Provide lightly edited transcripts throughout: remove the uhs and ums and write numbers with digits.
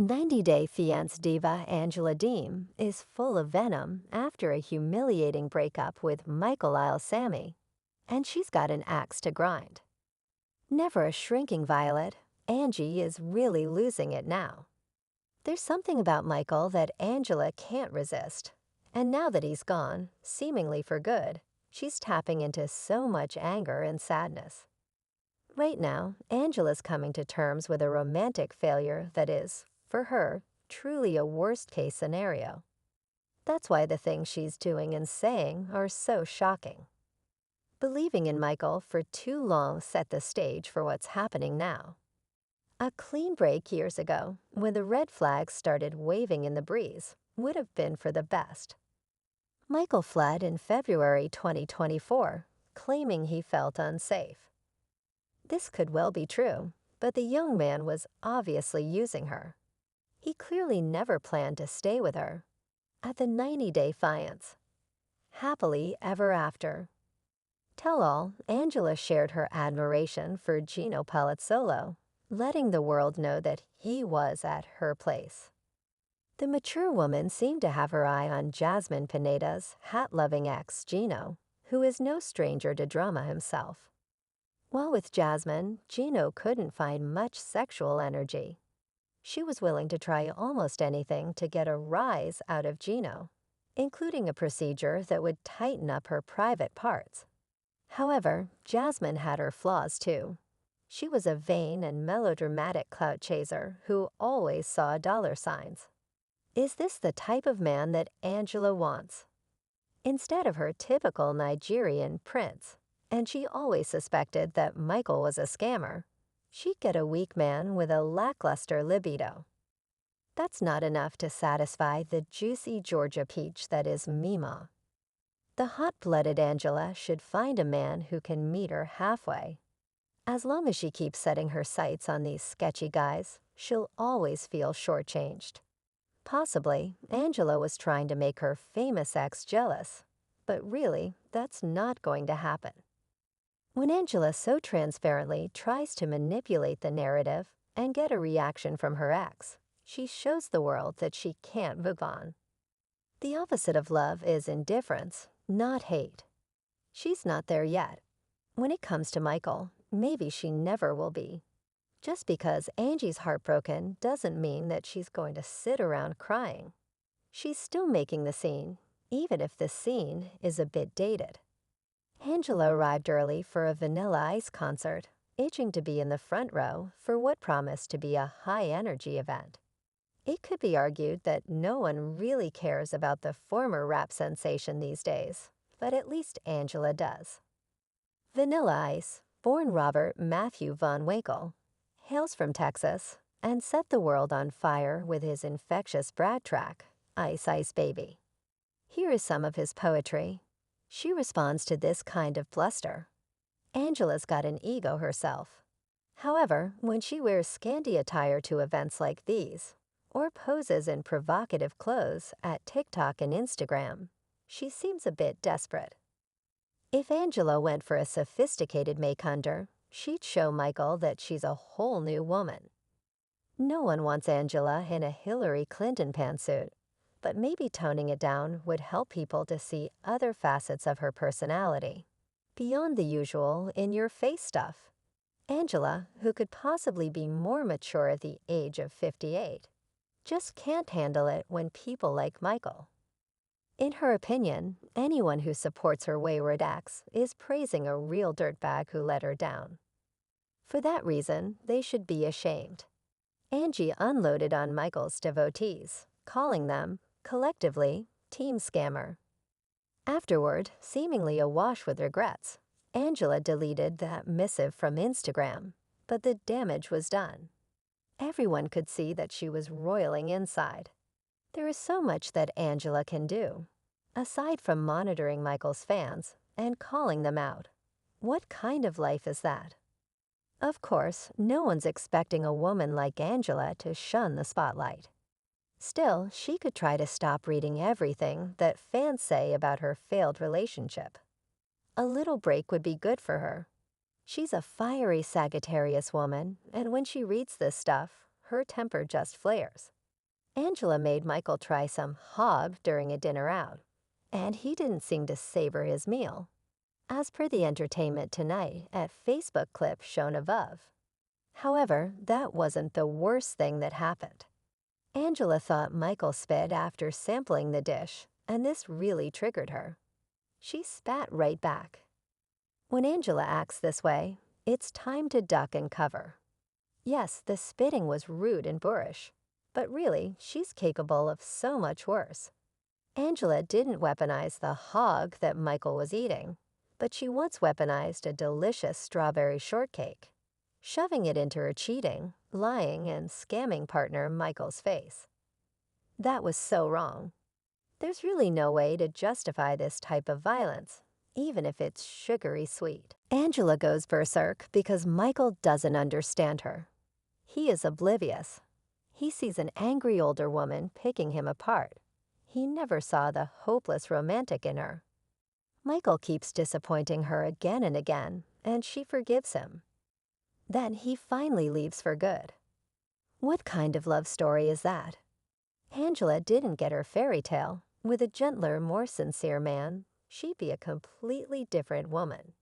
90-day fiance diva Angela Deem is full of venom after a humiliating breakup with Michael Isle Sammy, and she's got an axe to grind. Never a shrinking violet, Angie is really losing it now. There's something about Michael that Angela can't resist, and now that he's gone, seemingly for good, she's tapping into so much anger and sadness. Right now, Angela's coming to terms with a romantic failure that is, for her, truly a worst-case scenario. That's why the things she's doing and saying are so shocking. Believing in Michael for too long set the stage for what's happening now. A clean break years ago, when the red flags started waving in the breeze, would have been for the best. Michael fled in February 2024, claiming he felt unsafe. This could well be true, but the young man was obviously using her. He clearly never planned to stay with her. At the 90-day fiance. Happily ever after. Tell-all, Angela shared her admiration for Gino Palazzolo, letting the world know that he was at her place. The mature woman seemed to have her eye on Jasmine Pineda's hat-loving ex, Gino, who is no stranger to drama himself. While with Jasmine, Gino couldn't find much sexual energy. She was willing to try almost anything to get a rise out of Gino, including a procedure that would tighten up her private parts. However, Jasmine had her flaws too. She was a vain and melodramatic clout chaser who always saw dollar signs. Is this the type of man that Angela wants? Instead of her typical Nigerian prince, and she always suspected that Michael was a scammer, she'd get a weak man with a lackluster libido. That's not enough to satisfy the juicy Georgia peach that is Mima. The hot-blooded Angela should find a man who can meet her halfway. As long as she keeps setting her sights on these sketchy guys, she'll always feel shortchanged. Possibly, Angela was trying to make her famous ex jealous, but really, that's not going to happen. When Angela so transparently tries to manipulate the narrative and get a reaction from her ex, she shows the world that she can't move on. The opposite of love is indifference, not hate. She's not there yet. When it comes to Michael, maybe she never will be. Just because Angie's heartbroken doesn't mean that she's going to sit around crying. She's still making the scene, even if the scene is a bit dated. Angela arrived early for a Vanilla Ice concert, itching to be in the front row for what promised to be a high-energy event. It could be argued that no one really cares about the former rap sensation these days, but at least Angela does. Vanilla Ice, born Robert Matthew Von Winkle, hails from Texas and set the world on fire with his infectious Brad track, Ice Ice Baby. Here is some of his poetry. She responds to this kind of bluster. Angela's got an ego herself. However, when she wears scanty attire to events like these, or poses in provocative clothes at TikTok and Instagram, she seems a bit desperate. If Angela went for a sophisticated make-under, she'd show Michael that she's a whole new woman. No one wants Angela in a Hillary Clinton pantsuit, but maybe toning it down would help people to see other facets of her personality, beyond the usual in-your-face stuff. Angela, who could possibly be more mature at the age of 58, just can't handle it when people like Michael. In her opinion, anyone who supports her wayward ex is praising a real dirtbag who let her down. For that reason, they should be ashamed. Angie unloaded on Michael's devotees, calling them, collectively, Team Scammer. Afterward, seemingly awash with regrets, Angela deleted that missive from Instagram, but the damage was done. Everyone could see that she was roiling inside. There is so much that Angela can do, aside from monitoring Michael's fans and calling them out. What kind of life is that? Of course, no one's expecting a woman like Angela to shun the spotlight. Still, she could try to stop reading everything that fans say about her failed relationship. A little break would be good for her. She's a fiery Sagittarius woman, and when she reads this stuff, her temper just flares. Angela made Michael try some hog during a dinner out, and he didn't seem to savor his meal, as per the Entertainment Tonight at Facebook clip shown above. However, that wasn't the worst thing that happened. Angela thought Michael spit after sampling the dish, and this really triggered her. She spat right back. When Angela acts this way, it's time to duck and cover. Yes, the spitting was rude and boorish, but really, she's capable of so much worse. Angela didn't weaponize the hog that Michael was eating, but she once weaponized a delicious strawberry shortcake, shoving it into her cheating, lying, and scamming partner Michael's face. That was so wrong. There's really no way to justify this type of violence, even if it's sugary sweet. Angela goes berserk because Michael doesn't understand her. He is oblivious. He sees an angry older woman picking him apart. He never saw the hopeless romantic in her. Michael keeps disappointing her again and again, and she forgives him. Then he finally leaves for good. What kind of love story is that? Angela didn't get her fairy tale. With a gentler, more sincere man, she'd be a completely different woman.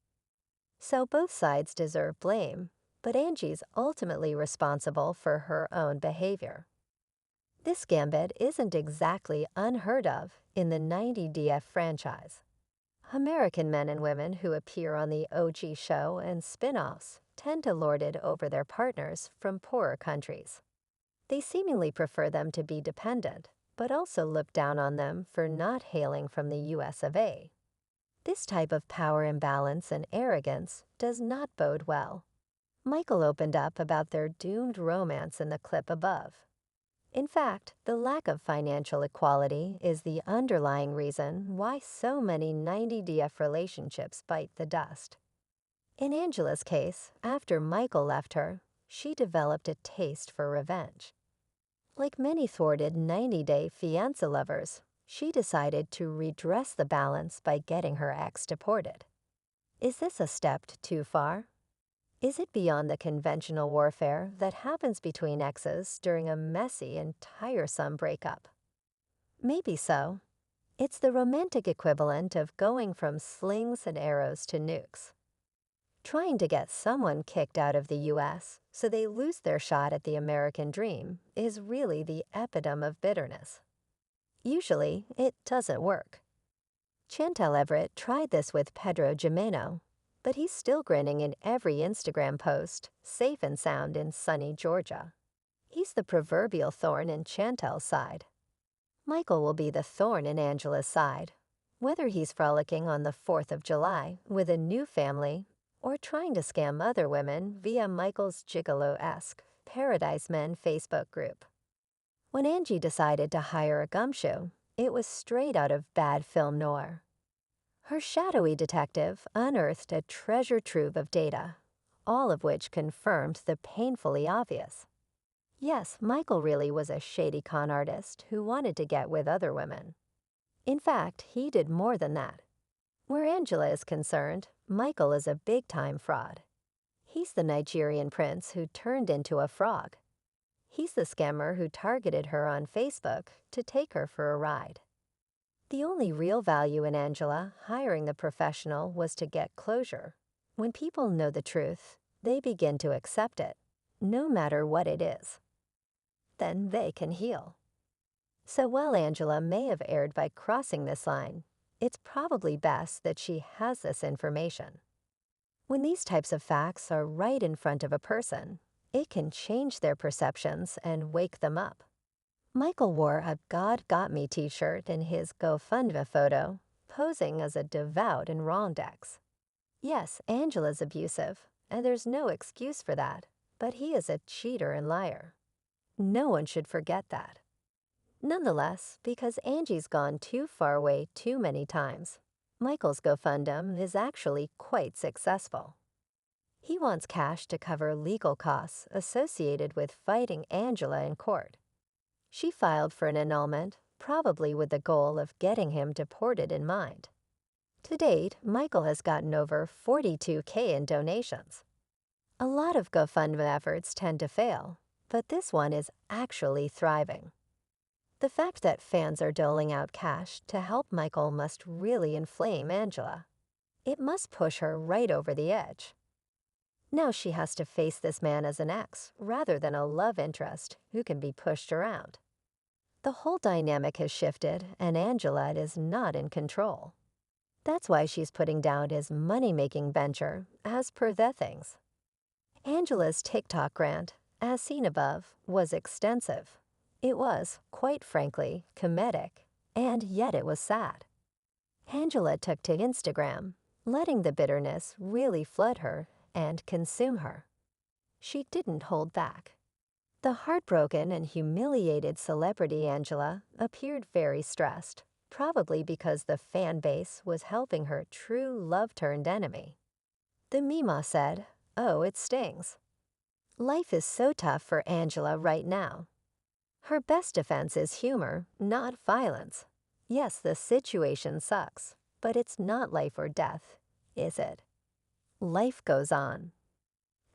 So both sides deserve blame, but Angie's ultimately responsible for her own behavior. This gambit isn't exactly unheard of in the 90DF franchise. American men and women who appear on the OG show and spin-offs tend to lord it over their partners from poorer countries. They seemingly prefer them to be dependent, but also look down on them for not hailing from the US of A. This type of power imbalance and arrogance does not bode well. Michael opened up about their doomed romance in the clip above. In fact, the lack of financial equality is the underlying reason why so many 90DF relationships bite the dust. In Angela's case, after Michael left her, she developed a taste for revenge. Like many thwarted 90-day fiancé lovers, she decided to redress the balance by getting her ex deported. Is this a step too far? Is it beyond the conventional warfare that happens between exes during a messy and tiresome breakup? Maybe so. It's the romantic equivalent of going from slings and arrows to nukes. Trying to get someone kicked out of the US so they lose their shot at the American dream is really the epitome of bitterness. Usually, it doesn't work. Chantal Everett tried this with Pedro Jimeno, but he's still grinning in every Instagram post, safe and sound in sunny Georgia. He's the proverbial thorn in Chantal's side. Michael will be the thorn in Angela's side, whether he's frolicking on the 4th of July with a new family or trying to scam other women via Michael's gigolo-esque Paradise Men Facebook group. When Angie decided to hire a gumshoe, it was straight out of bad film noir. Her shadowy detective unearthed a treasure trove of data, all of which confirmed the painfully obvious. Yes, Michael really was a shady con artist who wanted to get with other women. In fact, he did more than that. Where Angela is concerned, Michael is a big-time fraud. He's the Nigerian prince who turned into a frog. He's the scammer who targeted her on Facebook to take her for a ride. The only real value in Angela hiring the professional was to get closure. When people know the truth, they begin to accept it, no matter what it is. Then they can heal. So while Angela may have erred by crossing this line, it's probably best that she has this information. When these types of facts are right in front of a person, it can change their perceptions and wake them up. Michael wore a God Got Me t-shirt in his GoFundMe photo, posing as a devout and Rondex. Yes, Angela's abusive, and there's no excuse for that, but he is a cheater and liar. No one should forget that. Nonetheless, because Angie's gone too far away too many times, Michael's GoFundMe is actually quite successful. He wants cash to cover legal costs associated with fighting Angela in court. She filed for an annulment, probably with the goal of getting him deported in mind. To date, Michael has gotten over $42,000 in donations. A lot of GoFundMe efforts tend to fail, but this one is actually thriving. The fact that fans are doling out cash to help Michael must really inflame Angela. It must push her right over the edge. Now she has to face this man as an ex rather than a love interest who can be pushed around. The whole dynamic has shifted, and Angela is not in control. That's why she's putting down his money-making venture, as per the things. Angela's TikTok rant, as seen above, was extensive. It was, quite frankly, comedic, and yet it was sad. Angela took to Instagram, letting the bitterness really flood her and consume her. She didn't hold back. The heartbroken and humiliated celebrity Angela appeared very stressed, probably because the fan base was helping her true love-turned-enemy. The Mima said, "Oh, it stings." Life is so tough for Angela right now. Her best defense is humor, not violence. Yes, the situation sucks, but it's not life or death, is it? Life goes on.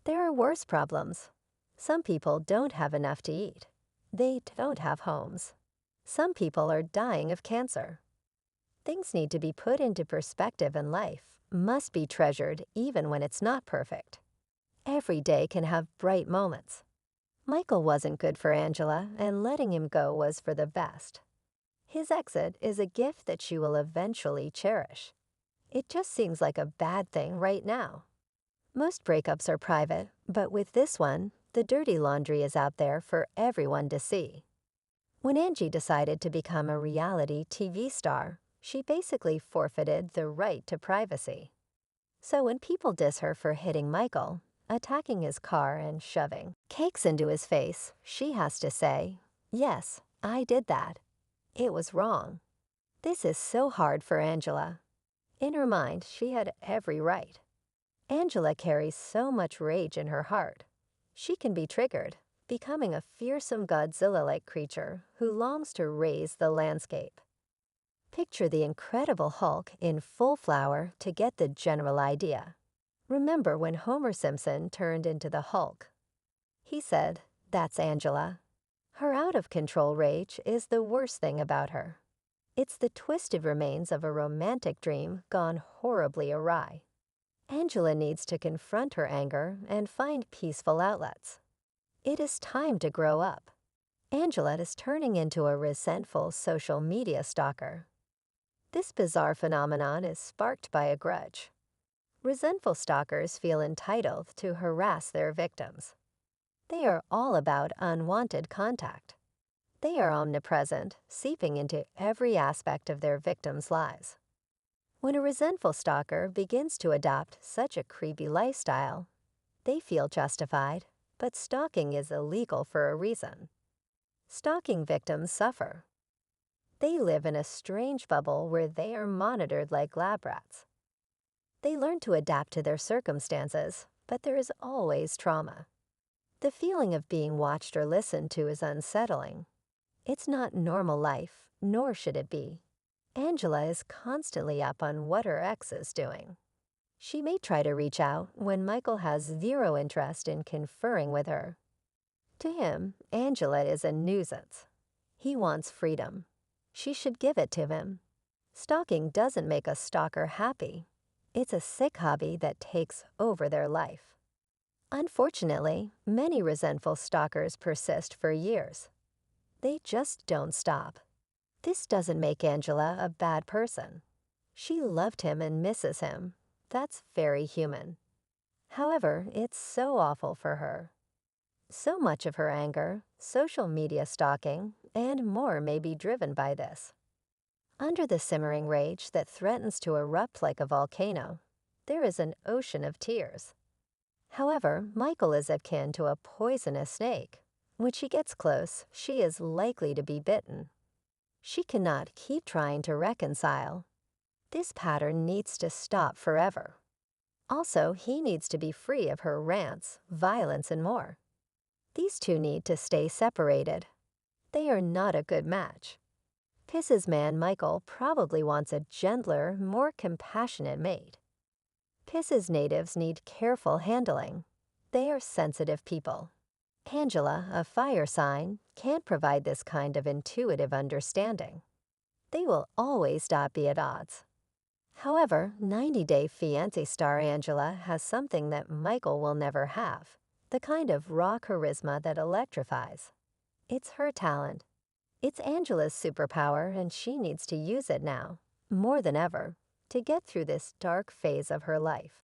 There are worse problems. Some people don't have enough to eat. They don't have homes. Some people are dying of cancer. Things need to be put into perspective, and life must be treasured even when it's not perfect. Every day can have bright moments. Michael wasn't good for Angela, and letting him go was for the best. His exit is a gift that she will eventually cherish. It just seems like a bad thing right now. Most breakups are private, but with this one, the dirty laundry is out there for everyone to see. When Angie decided to become a reality TV star, she basically forfeited the right to privacy. So when people diss her for hitting Michael, attacking his car and shoving cakes into his face, she has to say, "Yes, I did that. It was wrong." This is so hard for Angela. In her mind, she had every right. Angela carries so much rage in her heart. She can be triggered, becoming a fearsome Godzilla-like creature who longs to raze the landscape. Picture the Incredible Hulk in full flower to get the general idea. Remember when Homer Simpson turned into the Hulk? He said, "That's Angela." Her out-of-control rage is the worst thing about her. It's the twisted remains of a romantic dream gone horribly awry. Angela needs to confront her anger and find peaceful outlets. It is time to grow up. Angela is turning into a resentful social media stalker. This bizarre phenomenon is sparked by a grudge. Resentful stalkers feel entitled to harass their victims. They are all about unwanted contact. They are omnipresent, seeping into every aspect of their victims' lives. When a resentful stalker begins to adopt such a creepy lifestyle, they feel justified, but stalking is illegal for a reason. Stalking victims suffer. They live in a strange bubble where they are monitored like lab rats. They learn to adapt to their circumstances, but there is always trauma. The feeling of being watched or listened to is unsettling. It's not normal life, nor should it be. Angela is constantly up on what her ex is doing. She may try to reach out when Michael has zero interest in conferring with her. To him, Angela is a nuisance. He wants freedom. She should give it to him. Stalking doesn't make a stalker happy. It's a sick hobby that takes over their life. Unfortunately, many resentful stalkers persist for years. They just don't stop. This doesn't make Angela a bad person. She loved him and misses him. That's very human. However, it's so awful for her. So much of her anger, social media stalking, and more may be driven by this. Under the simmering rage that threatens to erupt like a volcano, there is an ocean of tears. However, Michael is akin to a poisonous snake. When she gets close, she is likely to be bitten. She cannot keep trying to reconcile. This pattern needs to stop forever. Also, he needs to be free of her rants, violence, and more. These two need to stay separated. They are not a good match. Piss's man Michael probably wants a gentler, more compassionate mate. Piss's natives need careful handling. They are sensitive people. Angela, a fire sign, can't provide this kind of intuitive understanding. They will always be at odds. However, 90-day fiancé star Angela has something that Michael will never have, the kind of raw charisma that electrifies. It's her talent. It's Angela's superpower, and she needs to use it now, more than ever, to get through this dark phase of her life.